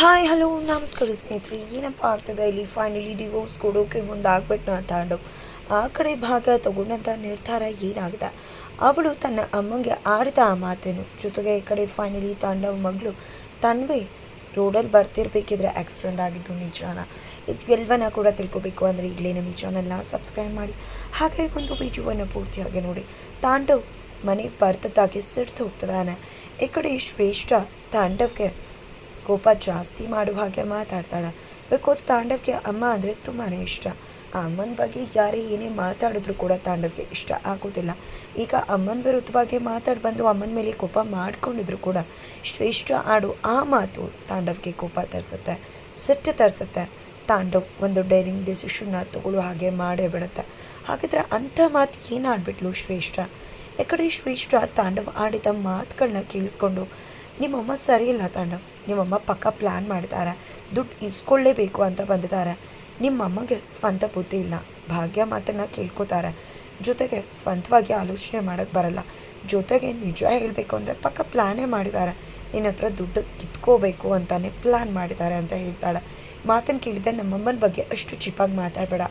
Hi hello ನಮಸ್ಕಾರ ಸ್ನೇಹಿತರೆ. ಏನಪ್ಪ ಆಗ್ತದೆ ಇಲ್ಲಿ ಫೈನಲಿ ಡಿವೋರ್ಸ್ ಕೊಡೋಕೆ ಮುಂದಾಗ್ಬಿಟ್ಟು ತಾಂಡು ಆ ಕಡೆ ಭಾಗ ತಗೊಂಡಂಥ ನಿರ್ಧಾರ ಏನಾಗಿದೆ. ಅವಳು ತನ್ನ ಅಮ್ಮಂಗೆ ಆಡಿದ ಆ ಮಾತೇನು, ಜೊತೆಗೆ ಈ ಕಡೆ ಫೈನಲಿ ತಾಂಡವ್ ಮಗಳು ತನ್ವೇ ರೋಡಲ್ಲಿ ಬರ್ತಿರ್ಬೇಕಿದ್ರೆ ಆಕ್ಸಿಡೆಂಟ್ ಆಗಿದ್ದು ನಿಜಾನ, ಇದೆಲ್ಲವನ್ನ ಕೂಡ ತಿಳ್ಕೊಬೇಕು ಅಂದರೆ ಈಗಲೇ ನಮ್ಮ ಈ ಚಾನಲ್ನ ಸಬ್ಸ್ಕ್ರೈಬ್ ಮಾಡಿ, ಹಾಗೆ ಒಂದು ವಿಡಿಯೋವನ್ನು ಪೂರ್ತಿಯಾಗಿ ನೋಡಿ. ತಾಂಡವ್ ಮನೆಗೆ ಬರ್ತದಾಗಿ ಸಿಡ್ದು ಹೋಗ್ತದಾನೆ. ಈ ಕಡೆ ಶ್ರೇಷ್ಠ ತಾಂಡವ್ಗೆ ಕೋಪ ಜಾಸ್ತಿ ಮಾಡುವ ಹಾಗೆ ಮಾತಾಡ್ತಾಳೆ. ಬಿಕಾಸ್ ತಾಂಡವ್ಗೆ ಅಮ್ಮ ಅಂದರೆ ತುಂಬಾ ಇಷ್ಟ. ಆ ಅಮ್ಮನ ಬಗ್ಗೆ ಯಾರೇ ಏನೇ ಮಾತಾಡಿದ್ರು ಕೂಡ ತಾಂಡವ್ಗೆ ಇಷ್ಟ ಆಗೋದಿಲ್ಲ. ಈಗ ಅಮ್ಮನ ವಿರುದ್ಧವಾಗಿ ಮಾತಾಡಿ ಬಂದು ಅಮ್ಮನ ಮೇಲೆ ಕೋಪ ಮಾಡ್ಕೊಂಡಿದ್ರು ಕೂಡ ಶ್ರೇಷ್ಠ ಆಡು ಆ ಮಾತು ತಾಂಡವ್ಗೆ ಕೋಪ ತರಿಸುತ್ತೆ, ಸಿಟ್ಟು ತರಿಸುತ್ತೆ. ತಾಂಡವ್ ಒಂದು ಡೈರಿಂಗ್ ಡಿಸಿಷನ್ನ ತಗೊಳ್ಳೋ ಹಾಗೆ ಮಾಡೇ ಬಿಡುತ್ತೆ. ಹಾಗಿದ್ರೆ ಅಂಥ ಮಾತು ಏನು ಆಡ್ಬಿಟ್ಲು ಶ್ರೇಷ್ಠ. ಈ ಕಡೆ ಶ್ರೇಷ್ಠ ತಾಂಡವ್ ಆಡಿದ ಮಾತುಗಳನ್ನ ಕೇಳಿಸ್ಕೊಂಡು, ನಿಮ್ಮಮ್ಮ ಸರಿ ಇಲ್ಲ ತಾಂಡವ್, ನಿಮ್ಮಮ್ಮ ಪಕ್ಕ ಪ್ಲ್ಯಾನ್ ಮಾಡಿದ್ದಾರೆ, ದುಡ್ಡು ಇಸ್ಕೊಳ್ಳೇಬೇಕು ಅಂತ ಬಂದಿದ್ದಾರೆ. ನಿಮ್ಮಮ್ಮಗೆ ಸ್ವಂತ ಬುದ್ಧಿ ಇಲ್ಲ, ಭಾಗ್ಯ ಮಾತನ್ನು ಕೇಳ್ಕೊತಾರೆ, ಜೊತೆಗೆ ಸ್ವಂತವಾಗಿ ಆಲೋಚನೆ ಮಾಡೋಕ್ಕೆ ಬರಲ್ಲ, ಜೊತೆಗೆ ನಿಜ ಹೇಳಬೇಕು ಅಂದರೆ ಪಕ್ಕ ಪ್ಲ್ಯಾನೇ ಮಾಡಿದ್ದಾರೆ, ನಿನ್ನ ಹತ್ರ ದುಡ್ಡು ಕಿತ್ಕೋಬೇಕು ಅಂತಲೇ ಪ್ಲ್ಯಾನ್ ಮಾಡಿದ್ದಾರೆ ಅಂತ ಹೇಳ್ತಾಳೆ. ಮಾತನ್ನು ಕೇಳಿದೆ, ನಮ್ಮಮ್ಮನ ಬಗ್ಗೆ ಅಷ್ಟು ಚಿಪ್ಪಾಗಿ ಮಾತಾಡಬೇಡ.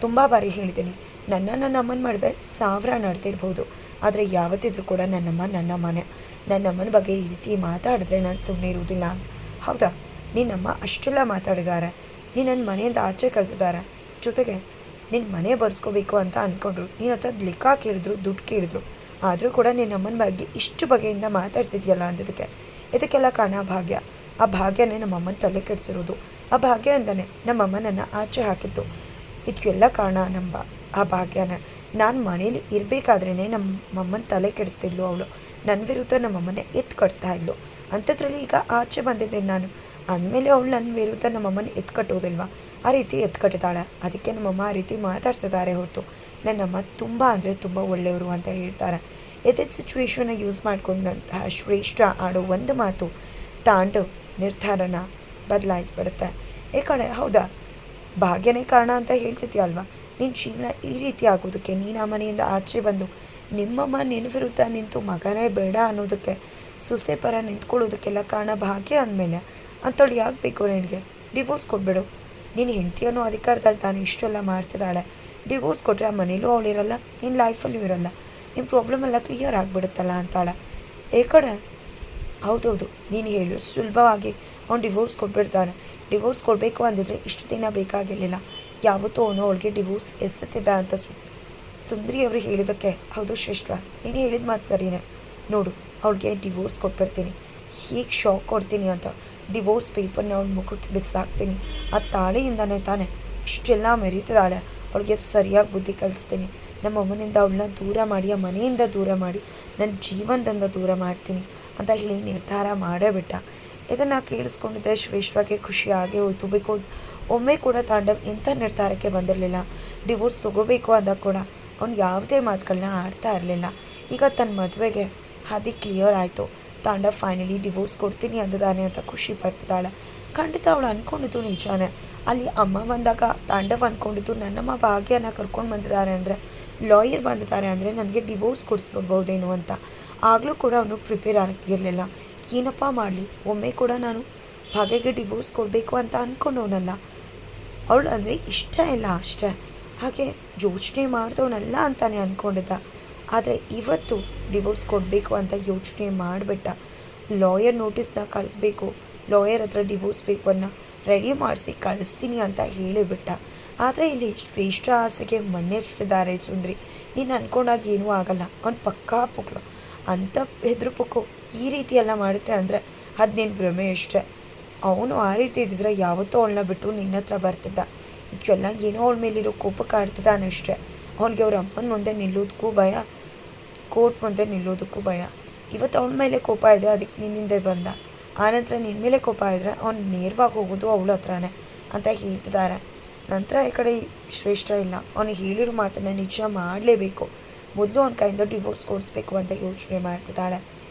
ತುಂಬ ಬಾರಿ ಹೇಳಿದ್ದೀನಿ, ನನ್ನ ಅಮ್ಮನ ಮಾಡುವೆ 1000 ನಡೆದಿರ್ಬೋದು, ಆದರೆ ಯಾವತ್ತಿದ್ರೂ ಕೂಡ ನನ್ನ ಮನೆ, ನನ್ನಮ್ಮನ ಬಗ್ಗೆ ಈ ರೀತಿ ಮಾತಾಡಿದ್ರೆ ನಾನು ಸುಮ್ಮನೆ ಇರುವುದಿಲ್ಲ. ಹೌದಾ, ನಿನ್ನಮ್ಮ ಅಷ್ಟೆಲ್ಲ ಮಾತಾಡಿದ್ದಾರೆ, ನೀನು ನನ್ನ ಮನೆಯಿಂದ ಆಚೆ ಕಳಿಸಿದ್ದಾರೆ, ಜೊತೆಗೆ ನಿನ್ನ ಮನೆ ಬರ್ಸ್ಕೋಬೇಕು ಅಂತ ಅಂದ್ಕೊಂಡ್ರು, ನಿನ್ನ ಹತ್ರ ಲೆಕ್ಕ ಕೇಳಿದ್ರು, ದುಡ್ಡು ಕೇಳಿದ್ರು, ಆದರೂ ಕೂಡ ನಿನ್ನಮ್ಮನ ಬಗ್ಗೆ ಇಷ್ಟು ಬಗೆಯಿಂದ ಮಾತಾಡ್ತಿದ್ಯಲ್ಲ ಅಂದಿದ್ದಕ್ಕೆ ಇದಕ್ಕೆಲ್ಲ ಕಾರಣ ಭಾಗ್ಯ. ಆ ಭಾಗ್ಯನೇ ನಮ್ಮಮ್ಮನ ತಲೆ ಕೆಡಿಸಿರೋದು, ಆ ಭಾಗ್ಯ ಅಂತಾನೆ ನಮ್ಮಮ್ಮ ನನ್ನ ಆಚೆ ಹಾಕಿದ್ದು. ಇದಕ್ಕೆಲ್ಲ ಕಾರಣ ಆ ಭಾಗ್ಯನ. ನಾನು ಮನೇಲಿ ಇರಬೇಕಾದ್ರೇ ನಮ್ಮಮ್ಮನ ತಲೆ ಕೆಡಿಸ್ತಿದ್ಲು ಅವಳು, ನನ್ನ ವಿರುದ್ಧ ನಮ್ಮಮ್ಮನೇ ಕಟ್ತಾ ಇದ್ಲು. ಅಂಥದ್ರಲ್ಲಿ ಈಗ ಆಚೆ ಬಂದಿದ್ದೇನೆ ನಾನು ಅಂದಮೇಲೆ ಅವಳು ನನ್ನ ವಿರುದ್ಧ ನಮ್ಮಮ್ಮನ ಕಟ್ಟೋದಿಲ್ವಾ? ಆ ರೀತಿ ಕಟ್ಟಿದ್ದಾಳೆ, ಅದಕ್ಕೆ ನಮ್ಮಮ್ಮ ಆ ರೀತಿ ಮಾತಾಡ್ತಿದ್ದಾರೆ ಹೊರತು ನನ್ನಮ್ಮ ತುಂಬ ಅಂದರೆ ತುಂಬ ಒಳ್ಳೆಯವರು ಅಂತ ಹೇಳ್ತಾರೆ. ಇದೇ ಸಿಚುವೇಶನ್ನ ಯೂಸ್ ಮಾಡ್ಕೊಂಡಂತಹ ಶ್ರೇಷ್ಠ ಆಡೋ ಒಂದು ಮಾತು ತಾಂಡವ್ ನಿರ್ಧಾರನ ಬದಲಾಯಿಸ್ಬಿಡುತ್ತೆ. ಈ ಕಡೆ ಹೌದಾ, ಭಾಗ್ಯನೇ ಕಾರಣ ಅಂತ ಹೇಳ್ತಿದ್ಯಲ್ವಾ, ನಿನ್ನ ಜೀವನ ಈ ರೀತಿ ಆಗೋದಕ್ಕೆ, ನೀನು ಆ ಮನೆಯಿಂದ ಆಚೆ ಬಂದು ನಿಮ್ಮಮ್ಮ ನಿನ್ನ ವಿರುದ್ಧ ನಿಂತು ಮಗನೇ ಬೇಡ ಅನ್ನೋದಕ್ಕೆ, ಸೊಸೆ ಪರ ನಿಂತ್ಕೊಳ್ಳೋದಕ್ಕೆಲ್ಲ ಕಾರಣ ಭಾಗ್ಯ ಅಂದಮೇಲೆ ಅಂಥವಳು ಯಾಕೆ ಬೇಕು ನಿನಗೆ? ಡಿವೋರ್ಸ್ ಕೊಟ್ಬಿಡು. ನೀನು ಹೆಂಡತಿ ಅನ್ನೋ ಅಧಿಕಾರದಲ್ಲಿ ತಾನು ಇಷ್ಟೆಲ್ಲ ಮಾಡ್ತಿದ್ದಾಳೆ. ಡಿವೋರ್ಸ್ ಕೊಟ್ಟರೆ ಆ ಮನೇಲೂ ಅವಳಿರಲ್ಲ, ನಿನ್ನ ಲೈಫಲ್ಲೂ ಇರಲ್ಲ, ನಿಮ್ಮ ಪ್ರಾಬ್ಲಮ್ ಎಲ್ಲ ಕ್ಲಿಯರ್ ಆಗಿಬಿಡುತ್ತಲ್ಲ ಅಂತಾಳೆ. ಈ ಕಡೆ ಹೌದೌದು, ನೀನು ಹೇಳು ಸುಲಭವಾಗಿ ಅವ್ನು ಡಿವೋರ್ಸ್ ಕೊಟ್ಬಿಡ್ತಾನೆ. ಡಿವೋರ್ಸ್ ಕೊಡಬೇಕು ಅಂದಿದ್ರೆ ಇಷ್ಟು ದಿನ ಬೇಕಾಗಿರಲಿಲ್ಲ. ಯಾವತ್ತೂ ಅವನು ಅವಳಿಗೆ ಡಿವೋರ್ಸ್ ಎಸೆತಿದ್ದ ಅಂತ ಸುಂದ್ರಿ ಅವರು ಹೇಳಿದ್ದಕ್ಕೆ, ಹೌದು ಶ್ರೇಷ್ಠ, ನೀನು ಹೇಳಿದ ಮಾತು ಸರಿಯೇ, ನೋಡು ಅವಳಿಗೆ ಡಿವೋರ್ಸ್ ಕೊಟ್ಬಿಡ್ತೀನಿ, ಹೀಗೆ ಶಾಕ್ ಕೊಡ್ತೀನಿ ಅಂತ ಡಿವೋರ್ಸ್ ಪೇಪರ್ನ ಅವಳ ಮುಖಕ್ಕೆ ಬಿಸಾಕ್ತೀನಿ. ಆ ತಾಳೆಯಿಂದನೇ ತಾನೇ ಇಷ್ಟೆಲ್ಲ ಮೆರೀತಿದ್ದಾಳೆ, ಅವಳಿಗೆ ಸರಿಯಾಗಿ ಬುದ್ಧಿ ಕಲಿಸ್ತೀನಿ, ನಮ್ಮ ಅಮ್ಮನಿಂದ ಅವಳನ್ನ ದೂರ ಮಾಡಿ, ಆ ಮನೆಯಿಂದ ದೂರ ಮಾಡಿ, ನನ್ನ ಜೀವನದಿಂದ ದೂರ ಮಾಡ್ತೀನಿ ಅಂತ ಹೇಳಿ ನಿರ್ಧಾರ ಮಾಡೇ ಬಿಟ್ಟ. ಇದನ್ನು ಕೇಳಿಸ್ಕೊಂಡಿದ್ದೆ ಶ್ರೇಷ್ಠವಾಗಿ ಖುಷಿ ಆಗೇ ಹೋಯಿತು. ಬಿಕಾಸ್ ಒಮ್ಮೆ ಕೂಡ ತಾಂಡವ್ ಇಂಥ ನಿರ್ಧಾರಕ್ಕೆ ಬಂದಿರಲಿಲ್ಲ. ಡಿವೋರ್ಸ್ ತೊಗೋಬೇಕು ಅಂದಾಗ ಕೂಡ ಅವ್ನು ಯಾವುದೇ ಮಾತುಗಳನ್ನ ಆಡ್ತಾ ಇರಲಿಲ್ಲ. ಈಗ ತನ್ನ ಮದುವೆಗೆ ಹಾದಿ ಕ್ಲಿಯರ್ ಆಯಿತು. ತಾಂಡವ್ ಫೈನಲಿ ಡಿವೋರ್ಸ್ ಕೊಡ್ತೀನಿ ಅಂದಿದ್ದಾನೆ ಅಂತ ಖುಷಿ ಪಡ್ತಿದ್ದಾಳೆ. ಖಂಡಿತ ಅವಳು ಅಂದ್ಕೊಂಡಿದ್ದು ನಿಜಾನೇ. ಅಲ್ಲಿ ಅಮ್ಮ ಬಂದಾಗ ತಾಂಡವ್ ಅಂದ್ಕೊಂಡಿದ್ದು, ನನ್ನಮ್ಮ ಭಾಗ್ಯನ ಕರ್ಕೊಂಡು ಬಂದಿದ್ದಾರೆ ಅಂದರೆ, ಲಾಯರ್ ಬಂದಿದ್ದಾರೆ ಅಂದರೆ ನನಗೆ ಡಿವೋರ್ಸ್ ಕೊಡಿಸ್ಬಿಡ್ಬೋದೇನು ಅಂತ. ಆಗಲೂ ಕೂಡ ಅವನು ಪ್ರಿಪೇರ್ ಆಗಿರಲಿಲ್ಲ. ಏನಪ್ಪ ಮಾಡಲಿ, ಒಮ್ಮೆ ಕೂಡ ನಾನು ಭಾಗ್ಯಗೆ ಡಿವೋರ್ಸ್ ಕೊಡಬೇಕು ಅಂತ ಅಂದ್ಕೊಂಡವನಲ್ಲ, ಅವಳು ಅಂದರೆ ಇಷ್ಟ ಇಲ್ಲ ಅಷ್ಟೇ, ಹಾಗೆ ಯೋಚನೆ ಮಾಡ್ದವನಲ್ಲ ಅಂತಾನೆ ಅಂದ್ಕೊಂಡಿದ್ದ. ಆದರೆ ಇವತ್ತು ಡಿವೋರ್ಸ್ ಕೊಡಬೇಕು ಅಂತ ಯೋಚನೆ ಮಾಡಿಬಿಟ್ಟ. ಲಾಯರ್ ನೋಟಿಸ್ನ ಕಳಿಸ್ಬೇಕು, ಲಾಯರ್ ಹತ್ರ ಡಿವೋರ್ಸ್ ಪೇಪರ್ನ ರೆಡಿ ಮಾಡಿಸಿ ಕಳಿಸ್ತೀನಿ ಅಂತ ಹೇಳಿಬಿಟ್ಟ. ಆದರೆ ಇಲ್ಲಿ ಶ್ರೇಷ್ಠ ಆಸೆಗೆ ಮಣ್ಣೆರ್ಚಿದ್ದಾರೆ ಸುಂದ್ರಿ. ನೀನು ಅಂದ್ಕೊಂಡಾಗ ಏನೂ ಆಗಲ್ಲ, ಅವ್ನು ಪಕ್ಕಾ ಪುಕ್ಳು ಅಂತ ಹೆದ್ರು ಪುಕ್ಕು ಈ ರೀತಿ ಎಲ್ಲ ಮಾಡುತ್ತೆ ಅಂದರೆ ಅದು ನಿನ್ನ ಭ್ರಮೆ ಅಷ್ಟೇ. ಅವನು ಆ ರೀತಿ ಇದ್ದಿದ್ರೆ ಯಾವತ್ತೂ ಅವಳನ್ನ ಬಿಟ್ಟು ನಿನ್ನ ಹತ್ರ ಬರ್ತಿದ್ದ. ಇದಕ್ಕೆಲ್ಲ ಏನೋ ಅವಳ ಮೇಲಿರೋ ಕೋಪ ಕಾಡ್ತಿದ್ದಾನಷ್ಟೇ. ಅವನಿಗೆ ಅವ್ರ ಅಮ್ಮನ ಮುಂದೆ ನಿಲ್ಲೋದಕ್ಕೂ ಭಯ, ಕೋರ್ಟ್ ಮುಂದೆ ನಿಲ್ಲೋದಕ್ಕೂ ಭಯ. ಇವತ್ತು ಅವಳ ಮೇಲೆ ಕೋಪ ಇದೆ, ಅದಕ್ಕೆ ನಿನ್ನಿಂದ ಬಂದ. ಆನಂತರ ನಿನ್ನ ಮೇಲೆ ಕೋಪ ಇದ್ದರೆ ಅವ್ನು ನೇರವಾಗಿ ಹೋಗೋದು ಅವಳ ಹತ್ರನೇ ಅಂತ ಹೇಳ್ತಿದ್ದಾರೆ. ನಂತರ ಈ ಕಡೆ ಶ್ರೇಷ್ಠ ಇಲ್ಲ, ಅವನಿಗೆ ಹೇಳಿರೋ ಮಾತನ್ನು ನಿಜ ಮಾಡಲೇಬೇಕು, ಮೊದಲು ಅವನ ಕೈಯಿಂದ ಡಿವೋರ್ಸ್ ಕೊಡಿಸ್ಬೇಕು ಅಂತ ಯೋಚನೆ ಮಾಡ್ತಿದ್ದಾಳೆ.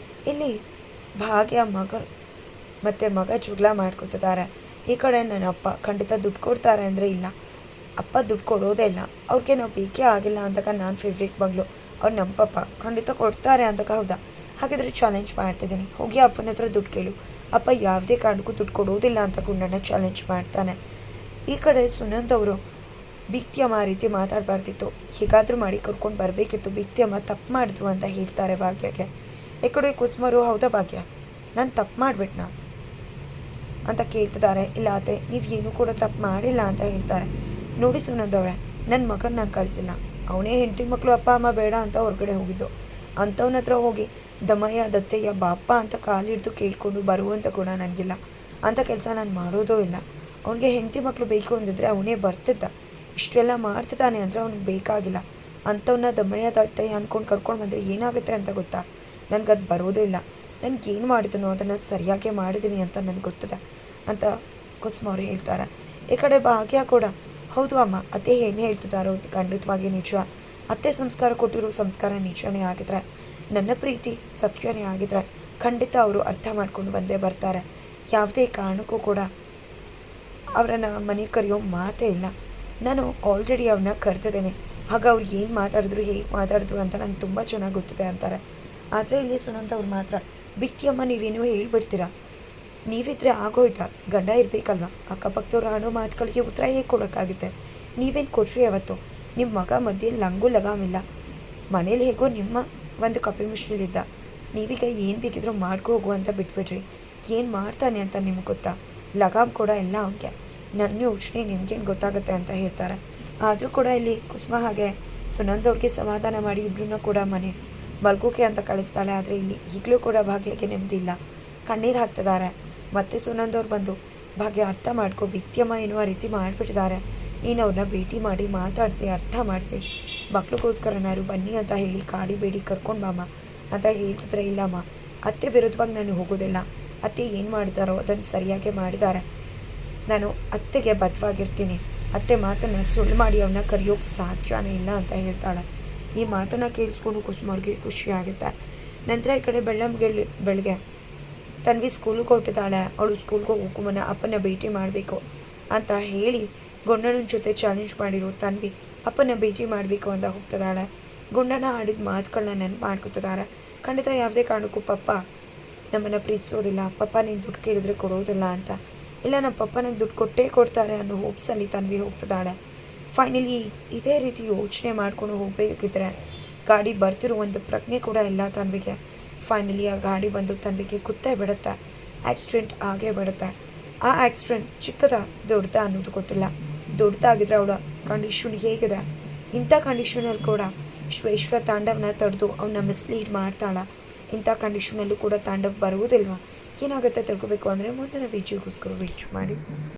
ಇಲ್ಲಿ ಭಾಗ್ಯ ಮಗ ಜಗಳ ಮಾಡ್ಕೊತಿದ್ದಾರೆ. ಈ ಕಡೆ ನನ್ನ ಅಪ್ಪ ಖಂಡಿತ ದುಡ್ಡು ಕೊಡ್ತಾರೆ ಅಂದರೆ ಇಲ್ಲ, ಅಪ್ಪ ದುಡ್ಡು ಕೊಡೋದೇ ಇಲ್ಲ, ಅವ್ರಿಗೆ ನಾವು ಬೇಕೇ ಆಗಿಲ್ಲ ಅಂದಾಗ ನಾನು ಫೇವ್ರೇಟ್ ಮಗಳು, ಅವ್ರು ನಮ್ಮ ಪಪ್ಪ ಖಂಡಿತ ಕೊಡ್ತಾರೆ ಅಂದಾಗ ಹೌದಾ, ಹಾಗಿದ್ರೆ ಚಾಲೆಂಜ್ ಮಾಡ್ತಿದ್ದೀನಿ, ಹೋಗಿ ಅಪ್ಪನ ಹತ್ರ ದುಡ್ಡು ಕೇಳು, ಅಪ್ಪ ಯಾವುದೇ ಕಾರಣಕ್ಕೂ ದುಡ್ಡು ಕೊಡೋದಿಲ್ಲ ಅಂತ ಗುಂಡಣ್ಣ ಚಾಲೆಂಜ್ ಮಾಡ್ತಾನೆ. ಈ ಕಡೆ ಸುನಂದ್ ಅವರು ಭಿಕ್ತಿಯಮ್ಮ ಆ ರೀತಿ ಮಾತಾಡಬಾರ್ದಿತ್ತು, ಹೇಗಾದರೂ ಮಾಡಿ ಕರ್ಕೊಂಡು ಬರಬೇಕಿತ್ತು, ಭಿಕ್ತಿಯಮ್ಮ ತಪ್ಪು ಮಾಡಿದ್ರು ಅಂತ ಹೇಳ್ತಾರೆ ಭಾಗ್ಯಗೆ. ಈ ಕಡೆ ಕುಸುಮರು, ಹೌದಾ ಭಾಗ್ಯ ನಾನು ತಪ್ಪು ಮಾಡಿಬಿಟ್ನಾ ಅಂತ ಕೇಳ್ತಿದ್ದಾರೆ. ಇಲ್ಲ ಅತ್ತೆ ನೀವು ಏನೂ ಕೂಡ ತಪ್ಪು ಮಾಡಿಲ್ಲ ಅಂತ ಹೇಳ್ತಾರೆ. ನೋಡಿ ಸುನಂದ್ ಅವರೇ, ನನ್ನ ಮಗನ ನಾನು ಕಳಿಸಿಲ್ಲ, ಅವನೇ ಹೆಂಡತಿ ಮಕ್ಕಳು ಅಪ್ಪ ಅಮ್ಮ ಬೇಡ ಅಂತ ಹೊರಗಡೆ ಹೋಗಿದ್ದು. ಅಂಥವನ ಹತ್ರ ಹೋಗಿ ದಮಯ್ಯ ದತ್ತಯ್ಯ ಬಾಪ್ಪ ಅಂತ ಕಾಲಿಡ್ದು ಕೇಳಿಕೊಂಡು ಬರುವಂಥ ಗುಣ ನನಗಿಲ್ಲ. ಅಂಥ ಕೆಲಸ ನಾನು ಮಾಡೋದೂ ಇಲ್ಲ. ಅವನಿಗೆ ಹೆಂಡತಿ ಮಕ್ಕಳು ಬೇಕು ಅಂದಿದ್ರೆ ಅವನೇ ಬರ್ತಿದ್ದ. ಇಷ್ಟೆಲ್ಲ ಮಾಡ್ತಿದ್ದಾನೆ ಅಂದರೆ ಅವ್ನಿಗೆ ಬೇಕಾಗಿಲ್ಲ. ಅಂಥವನ್ನ ದಮಯ್ಯ ದತ್ತಯ್ಯ ಅಂದ್ಕೊಂಡು ಕರ್ಕೊಂಡು ಬಂದರೆ ಏನಾಗುತ್ತೆ ಅಂತ ಗೊತ್ತಾ? ನನಗದು ಬರೋದೇ ಇಲ್ಲ. ನನಗೇನು ಮಾಡಿದನೋ ಅದನ್ನು ಸರಿಯಾಗಿ ಮಾಡಿದ್ದೀನಿ ಅಂತ ನನಗೆ ಗೊತ್ತಿದೆ ಅಂತ ಕುಸುಮ ಅವರು ಹೇಳ್ತಾರೆ. ಈ ಕಡೆ ಭಾಗ್ಯ ಕೂಡ, ಹೌದು ಅಮ್ಮ ಅತ್ತೆ ಏನು ಹೇಳ್ತಿದ್ದಾರೋ ಖಂಡಿತವಾಗಿ ನಿಜ. ಅತ್ತೆ ಸಂಸ್ಕಾರ ಕೊಟ್ಟಿರೋ ಸಂಸ್ಕಾರ ನಿಜನೇ ಆಗಿದ್ರೆ, ನನ್ನ ಪ್ರೀತಿ ಸತ್ಯನೇ ಆಗಿದ್ರೆ ಖಂಡಿತ ಅವರು ಅರ್ಥ ಮಾಡ್ಕೊಂಡು ಬಂದೇ ಬರ್ತಾರೆ. ಯಾವುದೇ ಕಾರಣಕ್ಕೂ ಕೂಡ ಅವರನ್ನು ಮನೆ ಕರೆಯೋ ಮಾತೇ ಇಲ್ಲ. ನಾನು ಆಲ್ರೆಡಿ ಅವ್ರನ್ನ ಕರೆದಿದ್ದೇನೆ. ಆಗ ಅವ್ರು ಏನು ಮಾತಾಡಿದ್ರು ಹೇಗೆ ಮಾತಾಡಿದ್ರು ಅಂತ ನಂಗೆ ತುಂಬ ಚೆನ್ನಾಗಿ ಗೊತ್ತಿದೆ ಅಂತಾರೆ. ಆದರೆ ಇಲ್ಲಿ ಸುನಂದ್ ಅವ್ರು ಮಾತ್ರ, ಭಿಕ್ತಿಯಮ್ಮ ನೀವೇನೋ ಹೇಳ್ಬಿಡ್ತೀರಾ, ನೀವಿದ್ರೆ ಆಗೋಯ್ತಾ, ಗಂಡ ಇರಬೇಕಲ್ವ, ಅಕ್ಕಪಕ್ಕದವ್ರು ಆಡೋ ಮಾತುಗಳಿಗೆ ಉತ್ತರ ಹೇಗೆ ಕೊಡೋಕ್ಕಾಗುತ್ತೆ? ನೀವೇನು ಕೊಟ್ರಿ ಅವತ್ತು? ನಿಮ್ಮ ಮಗ ಮಧ್ಯೆ ಲಂಗು ಲಗಾಮಿಲ್ಲ, ಮನೇಲಿ ಹೇಗೋ ನಿಮ್ಮ ಒಂದು ಕಪಿ ಮಿಶ್ರಲಿದ್ದ, ನೀವೀಗ ಏನು ಬೇಕಿದ್ರೂ ಮಾಡ್ಕೊ ಹೋಗು ಅಂತ ಬಿಟ್ಬಿಟ್ರಿ. ಏನು ಮಾಡ್ತಾನೆ ಅಂತ ನಿಮ್ಗೆ ಗೊತ್ತಾ? ಲಗಾಮ್ ಕೂಡ ಎಲ್ಲ ಅವನಿಗೆ. ನನ್ನ ಯೋಚನೆ ನಿಮ್ಗೇನು ಗೊತ್ತಾಗುತ್ತೆ ಅಂತ ಹೇಳ್ತಾರೆ. ಆದರೂ ಕೂಡ ಇಲ್ಲಿ ಕುಸುಮ ಹಾಗೆ ಸುನಂದ್ ಅವ್ರಿಗೆ ಸಮಾಧಾನ ಮಾಡಿ ಇಬ್ಬರನ್ನ ಕೂಡ ಮನೆ ಮಲ್ಗೋಕೆ ಅಂತ ಕಳಿಸ್ತಾಳೆ. ಆದರೆ ಇಲ್ಲಿ ಈಗಲೂ ಕೂಡ ಭಾಗ್ಯಕ್ಕೆ ನೆಮ್ಮದಿಲ್ಲ, ಕಣ್ಣೀರು ಹಾಕ್ತಿದ್ದಾರೆ. ಮತ್ತೆ ಸುನಂದ್ ಅವ್ರು ಬಂದು, ಭಾಗ್ಯ ಅರ್ಥ ಮಾಡ್ಕೊ, ಭಿಕ್ತಿಯಮ್ಮ ಏನೋ ಆ ರೀತಿ ಮಾಡಿಬಿಟ್ಟಿದ್ದಾರೆ, ನೀನು ಅವ್ರನ್ನ ಭೇಟಿ ಮಾಡಿ ಮಾತಾಡಿಸಿ ಅರ್ಥ ಮಾಡಿಸಿ ಮಕ್ಳಿಗೋಸ್ಕರನಾರು ಬನ್ನಿ ಅಂತ ಹೇಳಿ ಕಾಡಿಬೇಡಿ ಕರ್ಕೊಂಡು ಬಾಮ್ಮ ಅಂತ ಹೇಳ್ತಿದ್ರೆ, ಇಲ್ಲಮ್ಮ ಅತ್ತೆ ವಿರುದ್ಧವಾಗಿ ನಾನು ಹೋಗೋದಿಲ್ಲ, ಅತ್ತೆ ಏನು ಮಾಡಿದಾರೋ ಅದನ್ನು ಸರಿಯಾಗಿ ಮಾಡಿದ್ದಾರೆ, ನಾನು ಅತ್ತೆಗೆ ಬದ್ಧವಾಗಿರ್ತೀನಿ, ಅತ್ತೆ ಮಾತನ್ನು ಸುಳ್ಳು ಮಾಡಿ ಅವನ್ನ ಕರೆಯೋಕ್ಕೆ ಸಾಧ್ಯನೇ ಇಲ್ಲ ಅಂತ ಹೇಳ್ತಾಳೆ. ಈ ಮಾತನ್ನು ಕೇಳಿಸ್ಕೊಂಡು ಕುಸುಮವ್ರಿಗೆ ಖುಷಿಯಾಗುತ್ತೆ. ನಂತರ ಈ ಕಡೆ ಬೆಳಗ್ಗೆ ತನ್ವಿ ಸ್ಕೂಲಿಗೆ ಹೊರಟಿದ್ದಾಳೆ. ಅವಳು ಸ್ಕೂಲ್ಗೆ ಹೋಗೋ ಮುನ್ನ ಅಪ್ಪನ ಭೇಟಿ ಮಾಡಬೇಕು ಅಂತ ಹೇಳಿ ಗುಂಡಣ್ಣನ ಜೊತೆ ಚಾಲೆಂಜ್ ಮಾಡಿರೋ ತನ್ವಿ ಅಪ್ಪನ ಭೇಟಿ ಮಾಡಬೇಕು ಅಂತ ಹೋಗ್ತಿದ್ದಾಳೆ. ಗುಂಡಣ್ಣ ಆಡಿದ ಮಾತುಗಳನ್ನ ನೆನಪು ಮಾಡ್ಕೊತಿದ್ದಾರೆ. ಖಂಡಿತ ಯಾವುದೇ ಕಾರಣಕ್ಕೂ ಪಪ್ಪ ನಮ್ಮನ್ನು ಪ್ರೀತಿಸೋದಿಲ್ಲ, ಪಪ್ಪ ನೀನು ದುಡ್ಡು ಕೇಳಿದ್ರೆ ಕೊಡೋದಿಲ್ಲ ಅಂತ, ಇಲ್ಲ ನಮ್ಮ ಪಪ್ಪ ನಂಗೆ ದುಡ್ಡು ಕೊಟ್ಟೇ ಕೊಡ್ತಾರೆ ಅನ್ನೋ ಹೋಪ್ಸಲ್ಲಿ ತನ್ವಿ ಹೋಗ್ತಿದ್ದಾಳೆ. ಫೈನಲಿ ಇದೇ ರೀತಿ ಯೋಚನೆ ಮಾಡ್ಕೊಂಡು ಹೋಗಬೇಕಿದ್ರೆ ಗಾಡಿ ಬರ್ತಿರೋ ಒಂದು ಪ್ರಜ್ಞೆ ಕೂಡ ಇಲ್ಲ ತನ್ವಿಗೆ. ಫೈನಲಿ ಆ ಗಾಡಿ ಬಂದು ತನ್ವಿಗೆ ಕುತ್ತೇ ಬಿಡುತ್ತೆ. ಆಕ್ಸಿಡೆಂಟ್ ಆಗೇ ಬಿಡುತ್ತೆ. ಆ ಆಕ್ಸಿಡೆಂಟ್ ಚಿಕ್ಕದ ದೊಡ್ಡದ ಅನ್ನೋದು ಗೊತ್ತಿಲ್ಲ. ದೊಡ್ಡದಾಗಿದ್ರೆ ಅವಳ ಕಂಡೀಷನ್ ಹೇಗಿದೆ, ಇಂಥ ಕಂಡೀಷನಲ್ಲಿ ಕೂಡ ಶ್ವೇಶ್ವರ ತಾಂಡವನ ತಡೆದು ಅವನ್ನ ಮಿಸ್ಲೀಡ್ ಮಾಡ್ತಾಳ. ಇಂಥ ಕಂಡೀಷನಲ್ಲೂ ಕೂಡ ತಾಂಡವ್ ಬರುವುದಿಲ್ವ? ಏನಾಗುತ್ತೆ ತಿಳ್ಕೊಬೇಕು ಅಂದರೆ ಮುಂದಿನ ವಿಡಿಯೋಗೋಸ್ಕರ ವೇಟ್ ಮಾಡಿ.